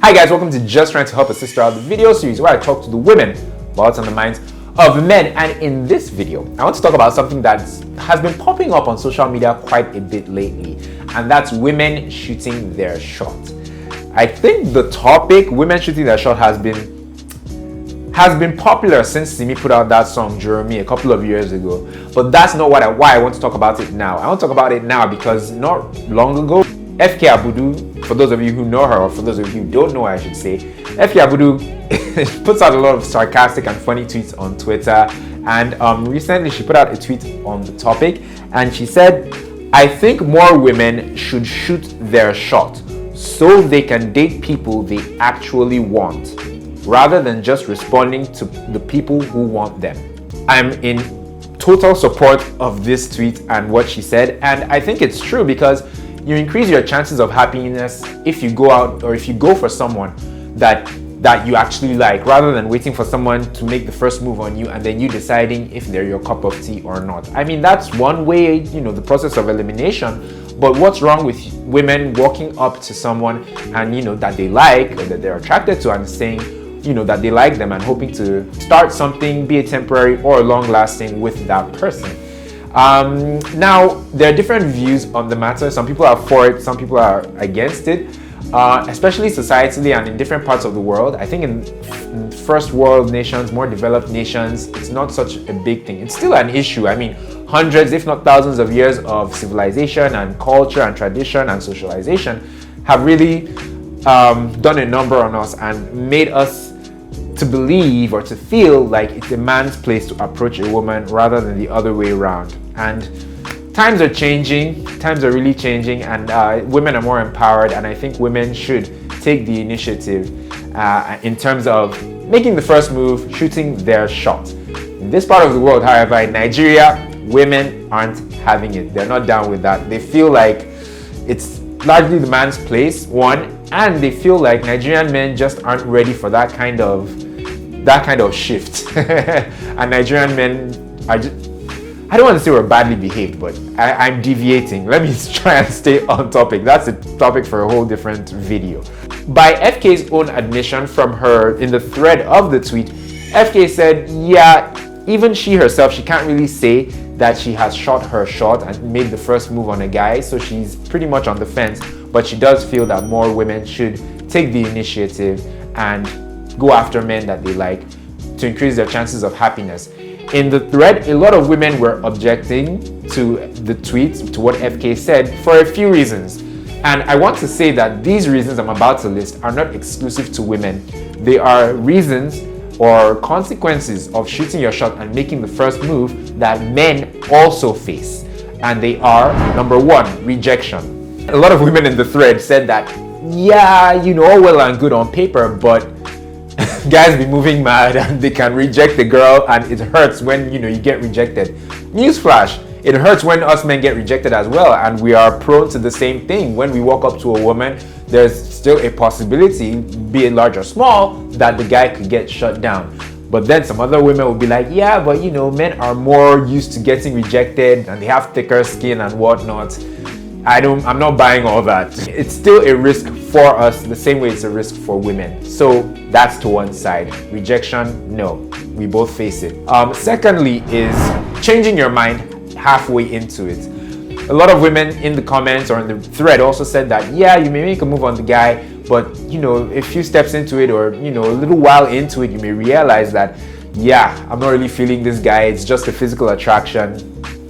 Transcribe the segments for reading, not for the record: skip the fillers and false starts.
Hi guys, welcome to Just Trying to Help a Sister Out, the video series where I talk to the women about what's on the minds of men. And in this video, I want to talk about something that has been popping up on social media quite a bit lately, and that's women shooting their shot. I think the topic, women shooting their shot, has been popular since Simi put out that song Jeremy a couple of years ago. But that's not why I want to talk about it now. I want to talk about it now because not long ago, FK Abudu, for those of you who know her, or for those of you who don't know her, I should say, FK Abudu puts out a lot of sarcastic and funny tweets on Twitter. And recently she put out a tweet on the topic, and she said, "I think more women should shoot their shot so they can date people they actually want, rather than just responding to the people who want them." I'm in total support of this tweet and what she said, and I think it's true because you increase your chances of happiness if you go out or if you go for someone that you actually like, rather than waiting for someone to make the first move on you and then you deciding if they're your cup of tea or not. I mean, that's one way, the process of elimination. But what's wrong with women walking up to someone and that they like or that they're attracted to and saying that they like them and hoping to start something, be it temporary or long lasting, with that person? Now, there are different views on the matter. Some people are for it, some people are against it, especially societally and in different parts of the world. I think in first world nations, more developed nations, it's not such a big thing. It's still an issue. I mean, hundreds, if not thousands of years of civilization and culture and tradition and socialization have really done a number on us and made us to believe or to feel like it's a man's place to approach a woman rather than the other way around. And times are changing, times are really changing, and women are more empowered, and I think women should take the initiative in terms of making the first move, shooting their shot. In this part of the world, however, in Nigeria, women aren't having it. They're not down with that. They feel like it's largely the man's place, one, and they feel like Nigerian men just aren't ready for that kind of shift. And Nigerian men are just, I don't want to say we're badly behaved, but I'm deviating. Let me try and stay on topic. That's a topic for a whole different video. By FK's own admission from her in the thread of the tweet, FK said, yeah, even she herself, she can't really say that she has shot her shot and made the first move on a guy, so she's pretty much on the fence, but she does feel that more women should take the initiative and go after men that they like to increase their chances of happiness. In the thread, a lot of women were objecting to the tweet, to what FK said, for a few reasons. And I want to say that these reasons I'm about to list are not exclusive to women. They are reasons or consequences of shooting your shot and making the first move that men also face. And they are, number one, rejection. A lot of women in the thread said that, yeah, all well and good on paper, but guys be moving mad and they can reject the girl, and it hurts when you get rejected. Newsflash, it hurts when us men get rejected as well, and we are prone to the same thing. When we walk up to a woman, there's still a possibility, be it large or small, that the guy could get shut down. But then some other women will be like, yeah, but men are more used to getting rejected and they have thicker skin and whatnot. I'm not buying all that. It's still a risk for us the same way it's a risk for women. So that's to one side. Rejection, no, we both face it. Secondly is changing your mind halfway into it. A lot of women in the comments or in the thread also said that, yeah, you may make a move on the guy, but a few steps into it or a little while into it, you may realize that, yeah, I'm not really feeling this guy. It's just a physical attraction.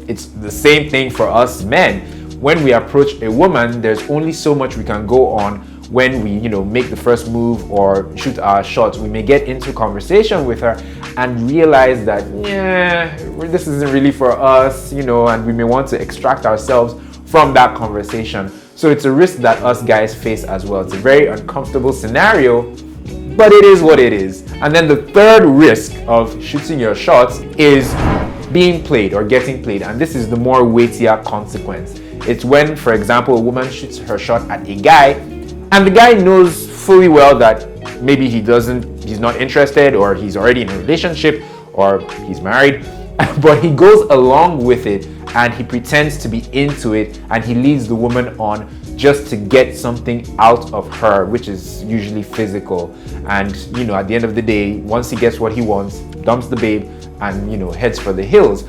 It's the same thing for us men. When we approach a woman, there's only so much we can go on when we, make the first move or shoot our shots. We may get into conversation with her and realize that, yeah, this isn't really for us, and we may want to extract ourselves from that conversation. So it's a risk that us guys face as well. It's a very uncomfortable scenario, but it is what it is. And then the third risk of shooting your shots is being played or getting played. And this is the more weightier consequence. It's when, for example, a woman shoots her shot at a guy and the guy knows fully well that maybe he's not interested, or he's already in a relationship, or he's married, but he goes along with it and he pretends to be into it and he leads the woman on just to get something out of her, which is usually physical. And you know, at the end of the day, once he gets what he wants, dumps the babe and, you know, heads for the hills.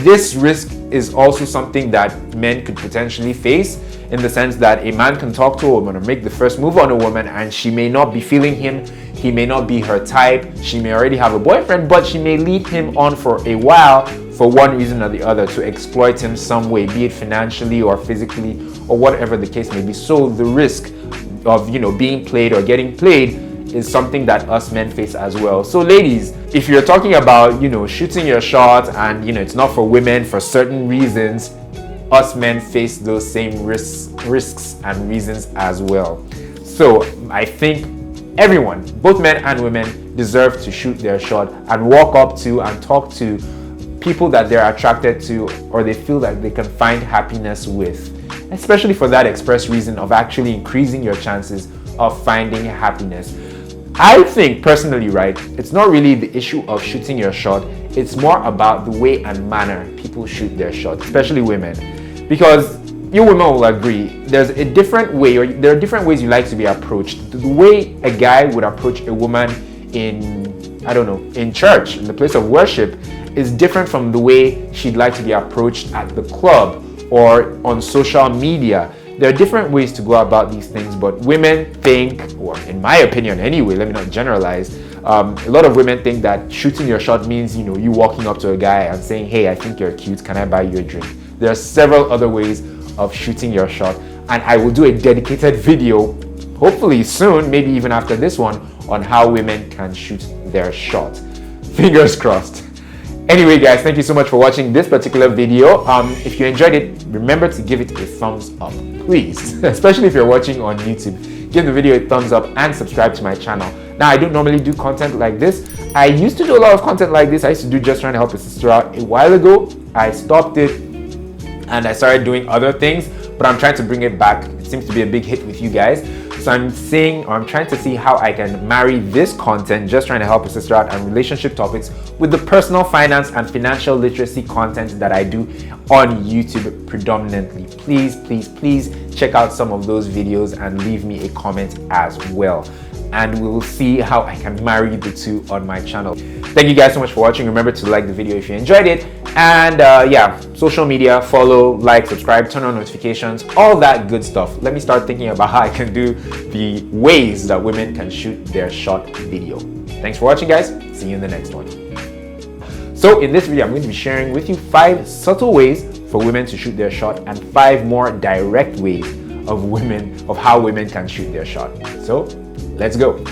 This risk is also something that men could potentially face, in the sense that a man can talk to a woman or make the first move on a woman, and she may not be feeling him, he may not be her type, she may already have a boyfriend, but she may lead him on for a while for one reason or the other, to exploit him some way, be it financially or physically or whatever the case may be. So the risk of, you know, being played or getting played is something that us men face as well. So ladies, if you're talking about, you know, shooting your shot and, you know, it's not for women for certain reasons, us men face those same risks and reasons as well. So I think everyone, both men and women, deserve to shoot their shot and walk up to and talk to people that they're attracted to or they feel that they can find happiness with, especially for that express reason of actually increasing your chances of finding happiness. I think personally, right, it's not really the issue of shooting your shot, it's more about the way and manner people shoot their shot, especially women. Because you women will agree, there's a different way, or there are different ways you like to be approached. The way a guy would approach a woman in, I don't know, in church, in the place of worship, is different from the way she'd like to be approached at the club or on social media. There are different ways to go about these things, but women think, or in my opinion anyway, let me not generalize, a lot of women think that shooting your shot means, you know, you walking up to a guy and saying, hey, I think you're cute, can I buy you a drink? There are several other ways of shooting your shot, and I will do a dedicated video, hopefully soon, maybe even after this one, on how women can shoot their shot. Fingers crossed. Anyway guys, thank you so much for watching this particular video. If you enjoyed it, remember to give it a thumbs up, please. Especially if you're watching on YouTube. Give the video a thumbs up and subscribe to my channel. Now, I don't normally do content like this. I used to do a lot of content like this. I used to do Just Trying to Help a Sister Out a while ago. I stopped it and I started doing other things, but I'm trying to bring it back. It seems to be a big hit with you guys. So I'm trying to see how I can marry this content, Just Trying to Help a Sister Out, and relationship topics, with the personal finance and financial literacy content that I do on YouTube predominantly. Please, please, please check out some of those videos and leave me a comment as well. And we'll see how I can marry the two on my channel. Thank you guys so much for watching. Remember to like the video if you enjoyed it. And yeah, social media, follow, like, subscribe, turn on notifications, all that good stuff. Let me start thinking about how I can do the ways that women can shoot their shot video. Thanks for watching, guys. See you in the next one. So in this video, I'm going to be sharing with you 5 subtle ways for women to shoot their shot and 5 more direct ways of how women can shoot their shot. So let's go.